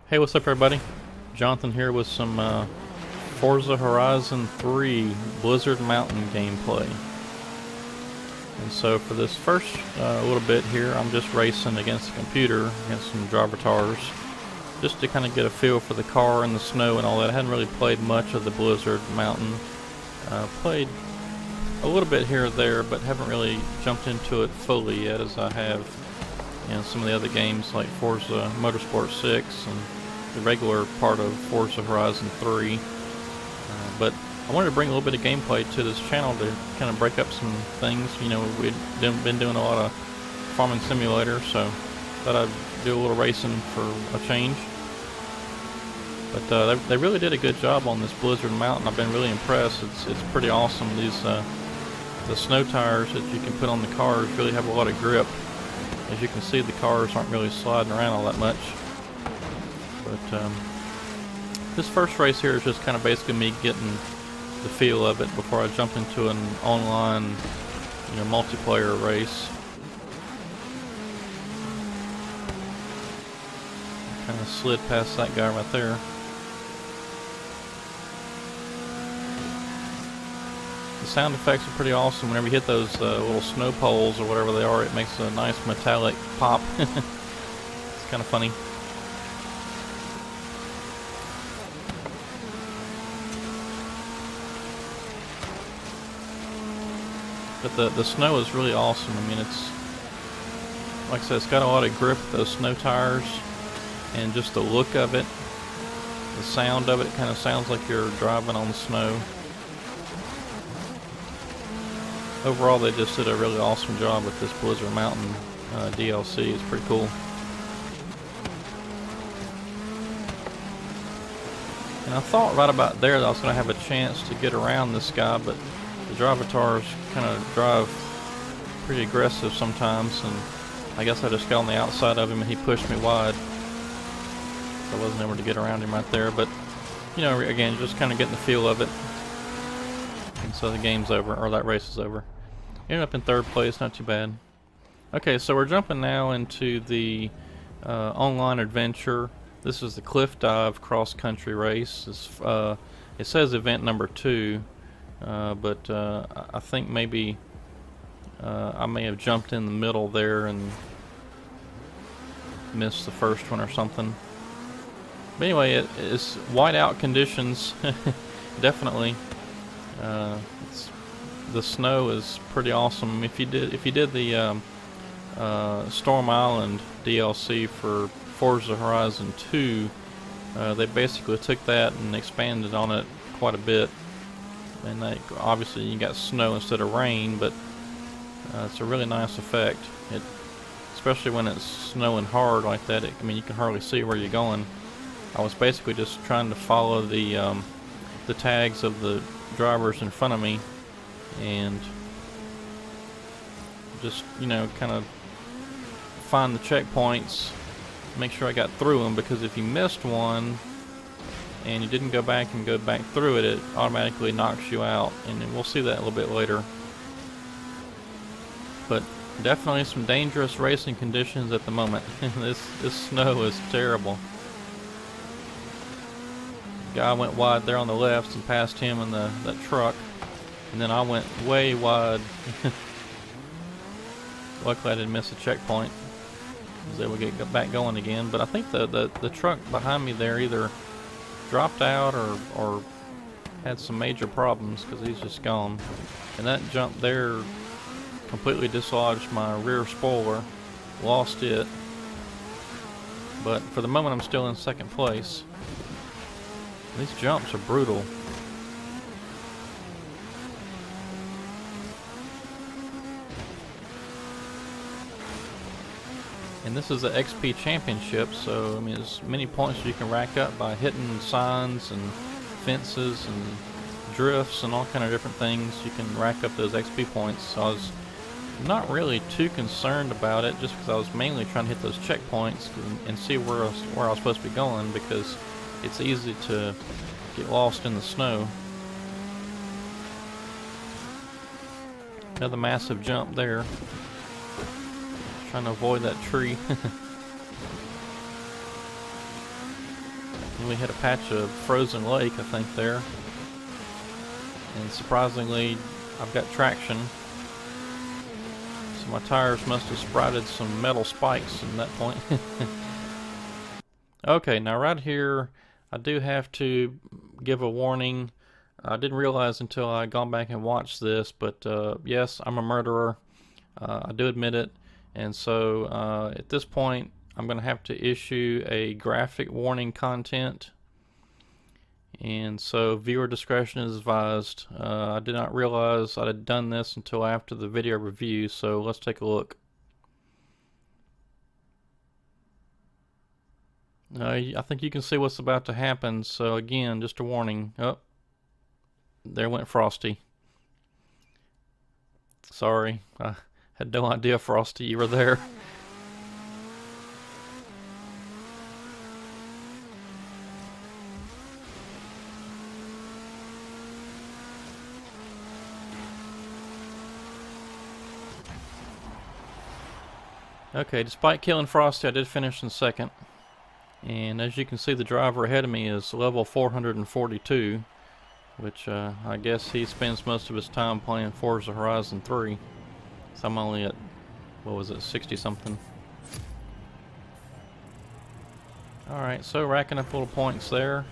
Hey, what's up, everybody? Jonathan here with some Forza Horizon 3 Blizzard Mountain gameplay. And so for this first little bit here, I'm just racing against the computer, against some drivatars, just to kind of get a feel for the car and the snow and all that. I hadn't really played much of the Blizzard Mountain. Played a little bit here or there, but haven't really jumped into it fully yet as I have in some of the other games like Forza Motorsport 6 and the regular part of Forza Horizon 3. But I wanted to bring a little bit of gameplay to this channel to kind of break up some things. You know, we've been doing a lot of farming simulator, so thought I'd do a little racing for a change. But they really did a good job on this Blizzard Mountain. I've been really impressed. It's pretty awesome. These the snow tires that you can put on the cars really have a lot of grip. As you can see, the cars aren't really sliding around all that much. But this first race here is just kind of basically me getting the feel of it before I jump into an online, multiplayer race. Kind of slid past that guy right there. The sound effects are pretty awesome. Whenever you hit those little snow poles or whatever they are, it makes a nice metallic pop. It's kind of funny. But the snow is really awesome. I mean, it's, like I said, it's got a lot of grip with those snow tires, and just the look of it, the sound of it, kind of sounds like you're driving on the snow. Overall, they just did a really awesome job with this Blizzard Mountain DLC. It's pretty cool. And I thought right about there that I was going to have a chance to get around this guy, but the drivatars kind of drive pretty aggressive sometimes, and I guess I just got on the outside of him and he pushed me wide. So I wasn't able to get around him right there, but again, just kind of getting the feel of it. And so the game's over, or that race is over. Ended up in third place, not too bad. Okay, so we're jumping now into the online adventure. This is the cliff dive cross-country race. It says event number 2. But I think maybe I may have jumped in the middle there and missed the first one or something. But anyway, it's whiteout conditions, definitely. The snow is pretty awesome. If you did the Storm Island DLC for Forza Horizon 2, they basically took that and expanded on it quite a bit. And obviously you got snow instead of rain, but it's a really nice effect. Especially when it's snowing hard like that. I mean, you can hardly see where you're going. I was basically just trying to follow the tags of the drivers in front of me, and just kind of find the checkpoints, make sure I got through them, because if you missed one and you didn't go back through it, it automatically knocks you out, and we'll see that a little bit later. But definitely some dangerous racing conditions at the moment. This snow is terrible. The guy went wide there on the left and passed him in that truck, and then I went way wide. Luckily I didn't miss a checkpoint. I was able to get back going again, but I think the truck behind me there either dropped out or had some major problems, because he's just gone. And that jump there completely dislodged my rear spoiler, lost it, but for the moment I'm still in second place. These jumps are brutal. And this is the XP Championship, so I mean, there's many points you can rack up by hitting signs and fences and drifts and all kind of different things. You can rack up those XP points. So I was not really too concerned about it, just because I was mainly trying to hit those checkpoints and see where I was supposed to be going, because it's easy to get lost in the snow. Another massive jump there. Trying to avoid that tree. And we hit a patch of frozen lake, I think, there. And surprisingly, I've got traction. So my tires must have sprouted some metal spikes at that point. Okay, now right here, I do have to give a warning. I didn't realize until I gone back and watched this, but yes, I'm a murderer. I do admit it. And so at this point, I'm going to have to issue a graphic warning content. And so viewer discretion is advised. I did not realize I had done this until after the video review, so let's take a look. I think you can see what's about to happen, so again, just a warning. Oh, there went Frosty. Sorry, I had no idea, Frosty, you were there. Okay, despite killing Frosty, I did finish in second. And as you can see, the driver ahead of me is level 442, which I guess he spends most of his time playing Forza Horizon 3. So I'm only at, what was it, 60 something. Alright, so racking up little points there.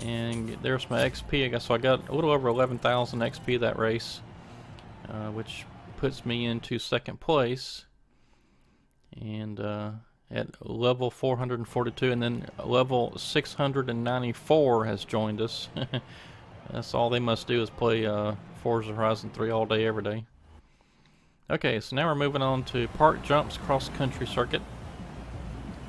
And there's my XP. I guess so I got a little over 11,000 XP that race, which puts me into second place. And at level 442, and then level 694 has joined us. That's all they must do is play Forza Horizon 3 all day, every day. Okay, so now we're moving on to Park Jumps Cross Country Circuit.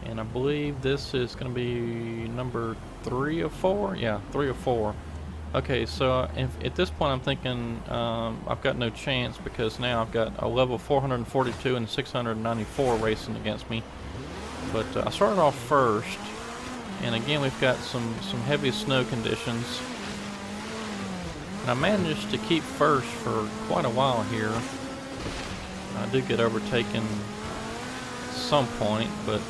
And I believe this is going to be number 3 of 4? Yeah, 3 of 4. Okay, so at this point I'm thinking I've got no chance, because now I've got a level 442 and 694 racing against me. But I started off first, and again we've got some heavy snow conditions. And I managed to keep first for quite a while here. I do get overtaken at some point, but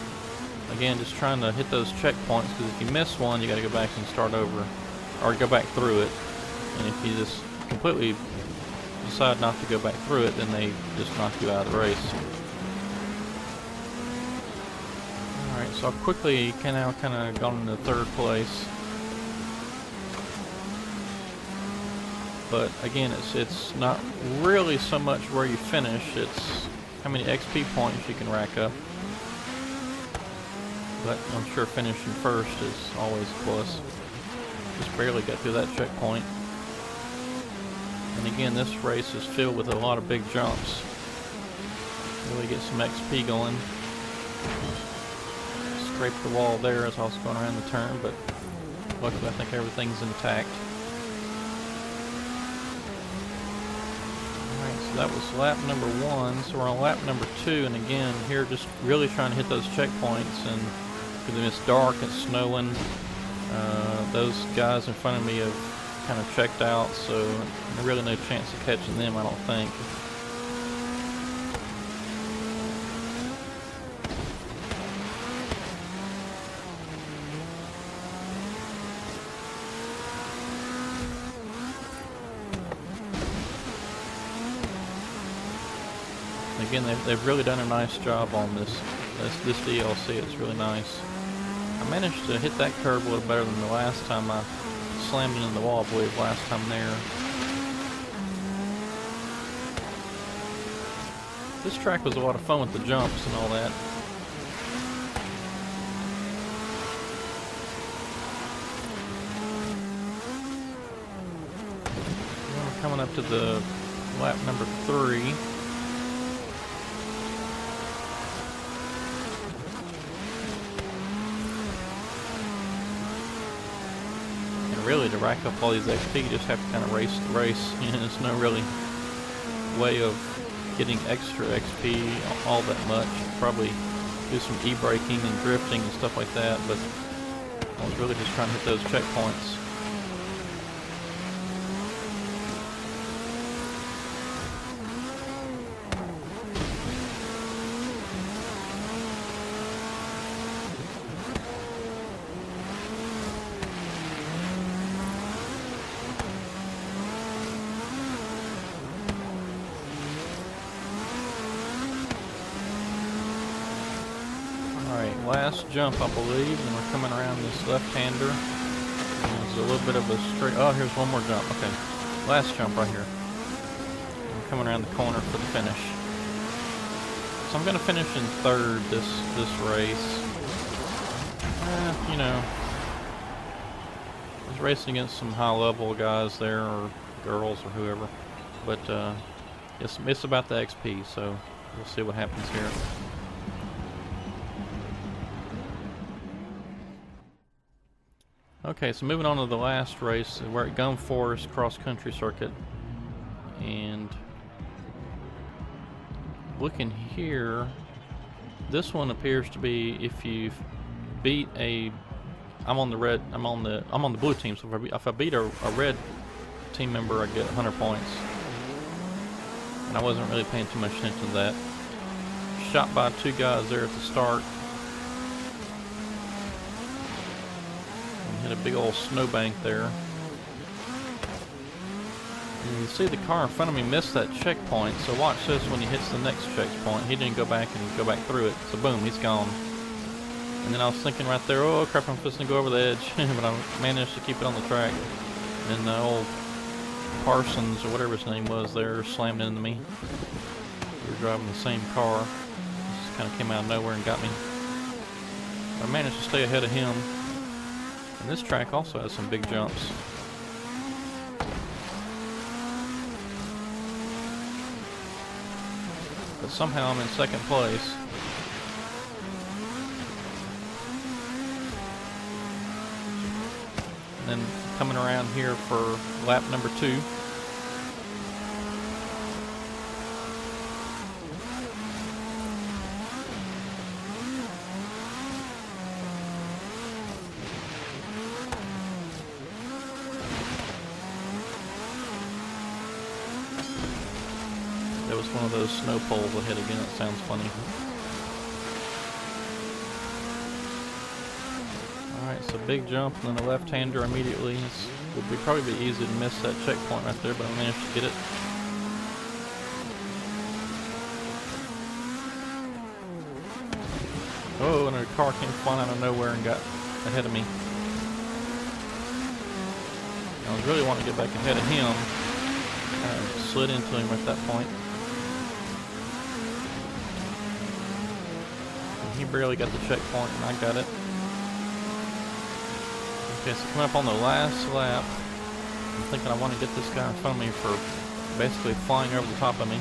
again, just trying to hit those checkpoints, because if you miss one, you got to go back and start over, or go back through it. And if you just completely decide not to go back through it, then they just knock you out of the race. Alright, so I've quickly kind of gone into third place. But again, it's not really so much where you finish, it's how many XP points you can rack up. But I'm sure finishing first is always a plus. Just barely got through that checkpoint. And again, this race is filled with a lot of big jumps. Really get some XP going. Scraped the wall there as I was going around the turn, but luckily I think everything's intact. Alright, so that was lap number 1. So we're on lap number 2, and again, here just really trying to hit those checkpoints, and because it's dark, it's snowing. Those guys in front of me have kind of checked out, so there's really no chance of catching them, I don't think. Again, they've really done a nice job on this DLC. It's really nice. I managed to hit that curve a little better than the last time I slammed it in the wall, I believe, last time there. This track was a lot of fun with the jumps and all that. We're coming up to the lap number 3. Really, to rack up all these XP, you just have to kind of race the race. You know, there's no really way of getting extra XP all that much. Probably do some e-braking and drifting and stuff like that, but I was really just trying to hit those checkpoints. last jump, I believe, and we're coming around this left-hander. There's a little bit of a straight. Oh, here's one more jump. Okay, last jump right here. I'm coming around the corner for the finish. So I'm gonna finish in third this race. You know, I was racing against some high-level guys there, or girls, or whoever. But it's about the XP, so we'll see what happens here. Okay, so moving on to the last race, we're at Gum Forest Cross Country Circuit, and looking here, this one appears to be if you beat a, I'm on the blue team, so if I beat a red team member, I get 100 points. And I wasn't really paying too much attention to that. Shot by two guys there at the start. And hit a big old snowbank there. And you see the car in front of me missed that checkpoint, so watch this when he hits the next checkpoint. He didn't go back through it, so boom, he's gone. And then I was thinking right there, oh crap, I'm supposed to go over the edge, but I managed to keep it on the track. And then the old Parsons, or whatever his name was there, slammed into me. We were driving the same car. Just kind of came out of nowhere and got me. I managed to stay ahead of him. And this track also has some big jumps. But somehow I'm in second place. And then coming around here for lap number 2. There was one of those snow poles ahead again. It sounds funny. Alright, so big jump and then a left-hander immediately. It would probably be easy to miss that checkpoint right there, but I managed to get it. Oh, and a car came flying out of nowhere and got ahead of me. I was really wanting to get back ahead of him. I slid into him at that point. And he barely got the checkpoint and I got it. Okay, so coming up on the last lap, I'm thinking I want to get this guy in front of me for basically flying over the top of me.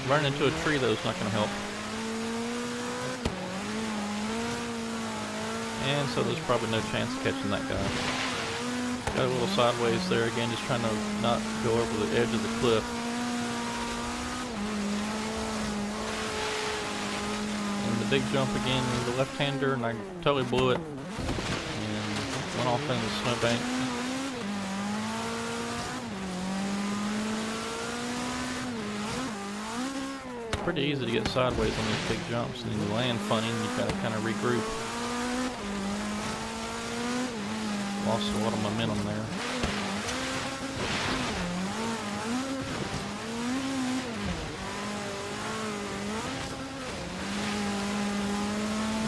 Running into a tree though is not going to help. And so there's probably no chance of catching that guy. Got a little sideways there again, just trying to not go over the edge of the cliff. And the big jump again, the left-hander, and I totally blew it. And went off into the snowbank. It's pretty easy to get sideways on these big jumps, and you land funny, and you've got to kind of regroup. Lost a lot of momentum there.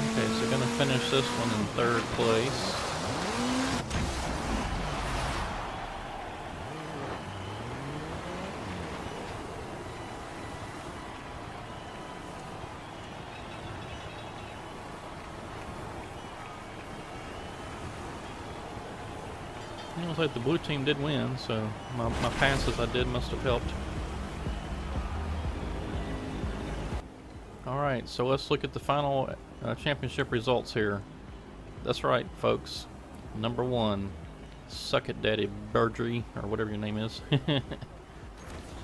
Okay, so gonna finish this one in third place. It looks like the blue team did win, so my passes I did must have helped. Alright, so let's look at the final championship results here. That's right, folks. Number 1, suck it daddy Birdry, or whatever your name is.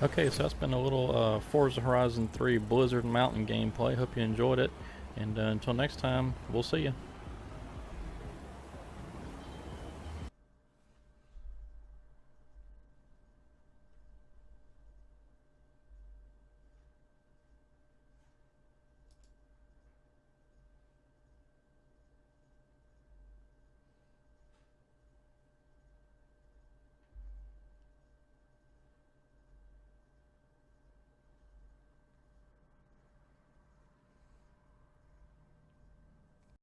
Okay, so that's been a little Forza Horizon 3 Blizzard Mountain gameplay. Hope you enjoyed it, and until next time, we'll see you.